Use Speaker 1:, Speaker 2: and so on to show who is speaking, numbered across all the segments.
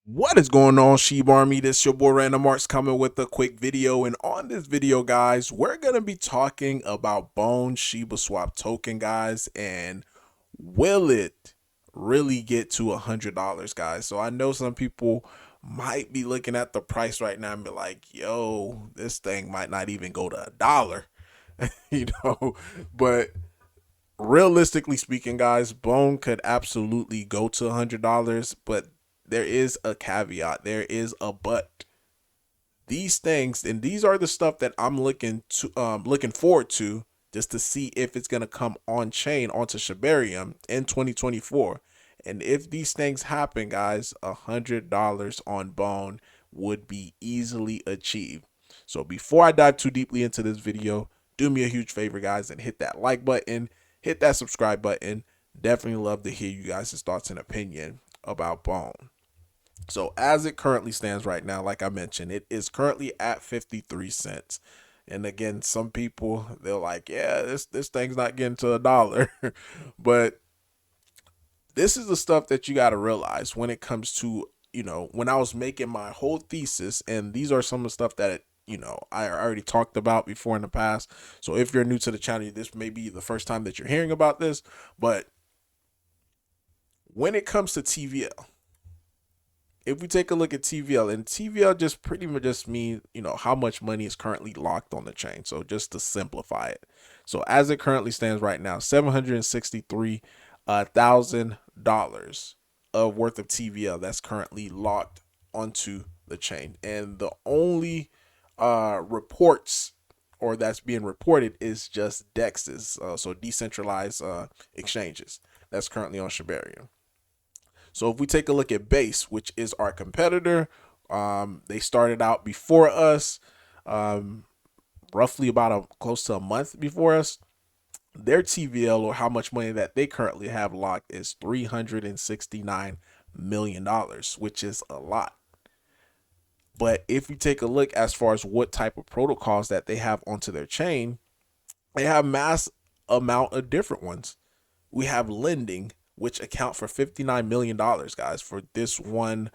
Speaker 1: What is going on, Shib Army? This your boy Random Arts coming with a quick video. And on this video, guys, we're gonna be talking about Bone Shibaswap token, guys, and will it really get to $100, guys? So I know some people might be looking at the price right now and be like, yo, this thing might not even go to $1, you know, but realistically speaking, guys, Bone could absolutely go to $100, but there is a caveat. There is a but. These things, and these are the stuff that I'm looking forward to, just to see if it's gonna come on chain onto Shibarium in 2024. And if these things happen, guys, $100 on Bone would be easily achieved. So before I dive too deeply into this video, do me a huge favor, guys, and hit that like button, hit that subscribe button. Definitely love to hear you guys' thoughts and opinion about Bone. So as it currently stands right now, like I mentioned, it is currently at 53 cents. And again, some people, they're like, yeah, this thing's not getting to $1. But this is the stuff that you got to realize when it comes to, when I was making my whole thesis, and these are some of the stuff that I already talked about before in the past. So if you're new to the channel, this may be the first time that you're hearing about this. But when it comes to TVL, if we take a look at TVL, and TVL just pretty much just means, how much money is currently locked on the chain. So just to simplify it. So as it currently stands right now, $763,000 of worth of TVL that's currently locked onto the chain. And the only reports or that's being reported is just DEXs, so decentralized exchanges that's currently on Shibarium. So if we take a look at Base, which is our competitor, they started out before us, um, roughly about close to a month before us. Their TVL, or how much money that they currently have locked, is $369 million, which is a lot. But if you take a look as far as what type of protocols that they have onto their chain, they have mass amount of different ones. We have lending, which account for $59 million, guys, for this one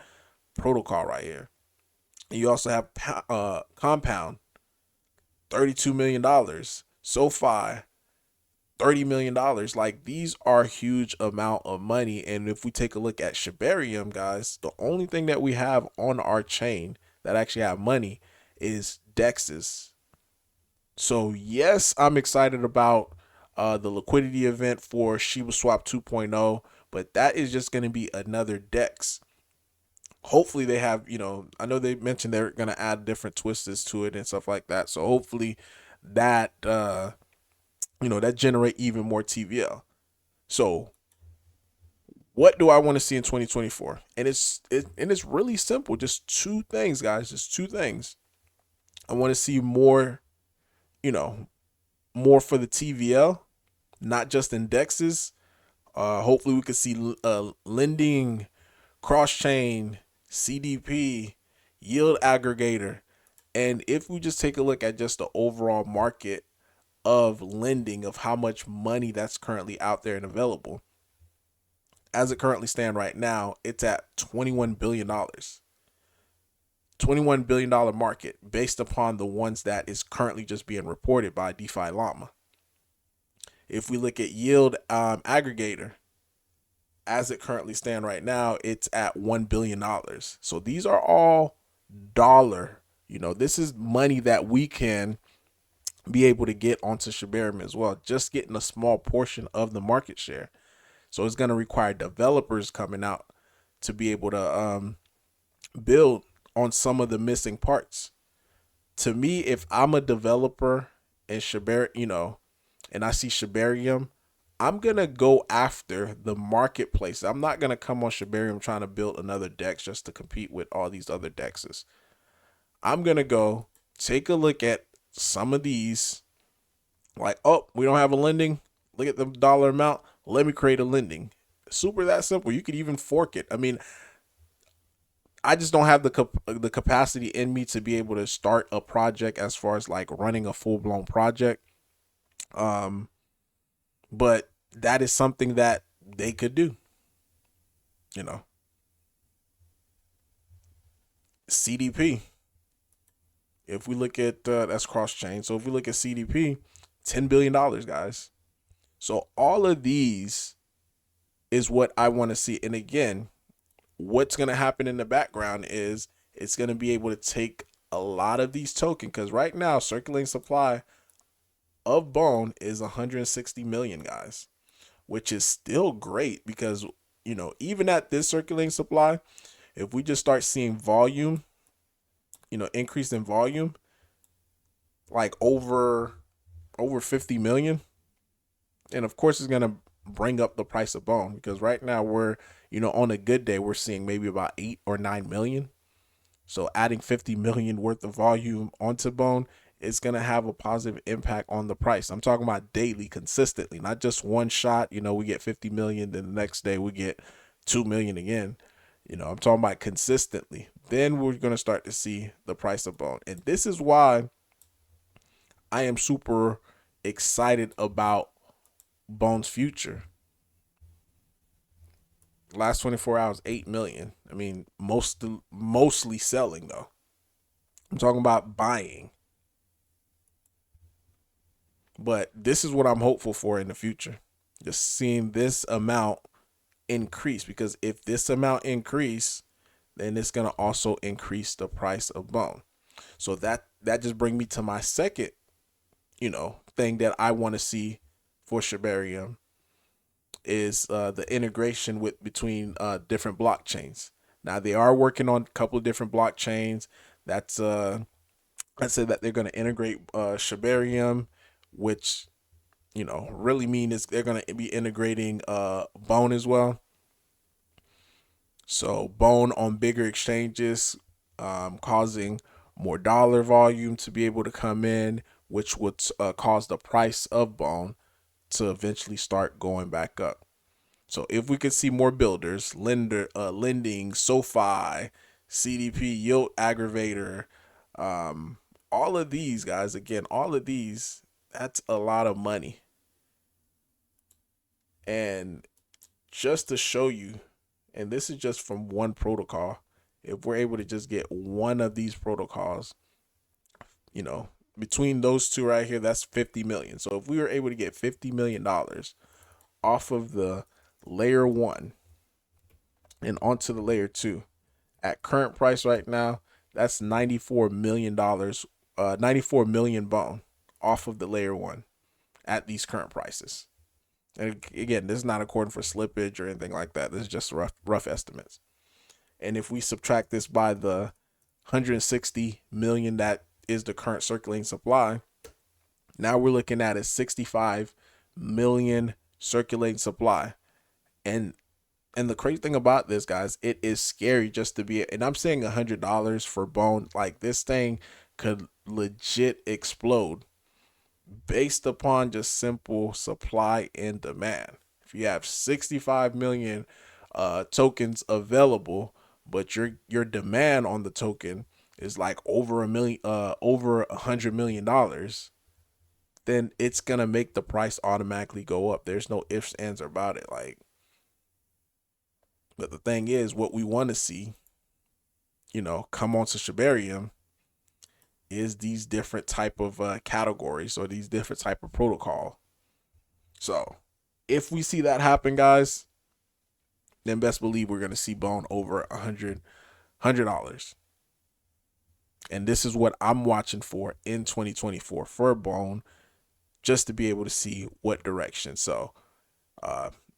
Speaker 1: protocol right here. And you also have Compound, $32 million. SoFi, $30 million. Like, these are huge amount of money. And if we take a look at Shibarium, guys, the only thing that we have on our chain that actually have money is Dexes. So yes, I'm excited about the liquidity event for Shibaswap 2.0, but that is just going to be another DEX. Hopefully they have, I know they mentioned they're going to add different twists to it and stuff like that. So hopefully that, that generate even more TVL. So what do I want to see in 2024? And it's really simple. Just two things, guys. Just two things. I want to see more, you know, more for the TVL, not just indexes. Hopefully, we could see lending, cross chain, CDP, yield aggregator. And if we just take a look at just the overall market of lending, of how much money that's currently out there and available, as it currently stands right now, it's at $21 billion. $21 billion market based upon the ones that is currently just being reported by DeFi Llama. If we look at yield aggregator, as it currently stands right now, it's at $1 billion. So these are all dollar. This is money that we can be able to get onto Shibarium as well, just getting a small portion of the market share. So it's going to require developers coming out to be able to build on some of the missing parts. To me, if I'm a developer in Shibarium, and I see Shibarium, I'm gonna go after the marketplace. I'm not gonna come on Shibarium trying to build another DEX just to compete with all these other DEXs. I'm gonna go take a look at some of these, like, oh, we don't have a lending. Look at the dollar amount. Let me create a lending. Super that simple. You could even fork it. I mean, I just don't have the capacity in me to be able to start a project as far as like running a full blown project. Um, but that is something that they could do. You know. CDP. If we look at that's cross chain. So if we look at CDP, $10 billion, guys. So all of these is what I want to see. And again, what's going to happen in the background is it's going to be able to take a lot of these tokens, because right now circulating supply of Bone is 160 million, guys, which is still great because, even at this circulating supply, if we just start seeing volume, increase in volume, like over 50 million, and of course it's going to bring up the price of Bone, because right now we're, on a good day, we're seeing maybe about 8 or 9 million. So adding 50 million worth of volume onto Bone is going to have a positive impact on the price. I'm talking about daily, consistently, not just one shot. We get 50 million, then the next day we get 2 million again. I'm talking about consistently. Then we're going to start to see the price of Bone. And this is why I am super excited about Bone's future. Last 24 hours, 8 million. I mean, mostly selling though. I'm talking about buying. But this is what I'm hopeful for in the future. Just seeing this amount increase, because if this amount increase, then it's going to also increase the price of Bone. So that just brings me to my second, thing that I want to see for Shibarium is the integration between different blockchains. Now they are working on a couple of different blockchains. That's I said that they're going to integrate Shibarium, which really mean is they're going to be integrating Bone as well. So Bone on bigger exchanges, causing more dollar volume to be able to come in, which would cause the price of Bone to eventually start going back up. So if we could see more builders, lending, SoFi, CDP, yield aggravator, all of these guys, again, all of these, that's a lot of money. And just to show you, and this is just from one protocol, if we're able to just get one of these protocols, between those two right here, that's 50 million. So if we were able to get $50 million off of the layer 1 and onto the layer 2 at current price right now, that's $94 million, 94 million Bone off of the layer 1 at these current prices. And again, this is not according for slippage or anything like that. This is just rough estimates. And if we subtract this by the 160 million that is the current circulating supply, now we're looking at a 65 million circulating supply. And the crazy thing about this, guys, it is scary just to be, and I'm saying $100 for Bone, like this thing could legit explode based upon just simple supply and demand. If you have 65 million tokens available, but your demand on the token is like over $100 million, then it's gonna make the price automatically go up. There's no ifs, ands, or about it. But the thing is, what we want to see, come on to Shibarium is these different type of categories, or these different type of protocol. So if we see that happen, guys, then best believe we're gonna see Bone over $100. And this is what I'm watching for in 2024 for Bone, just to be able to see what direction. So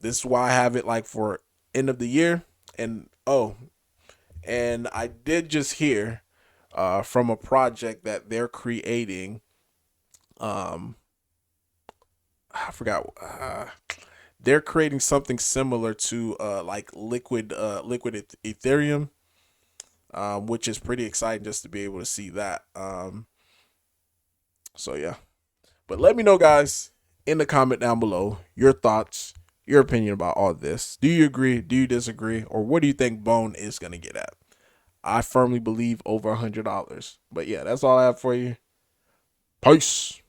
Speaker 1: this is why I have it like for end of the year. And and I did just hear from a project that they're creating. I forgot. They're creating something similar to like liquid Ethereum, which is pretty exciting just to be able to see that. So yeah, but let me know, guys, in the comment down below your thoughts, your opinion about all this. Do you agree? Do you disagree? Or what do you think Bone is gonna get at? I firmly believe over $100. But yeah, that's all I have for you. Peace.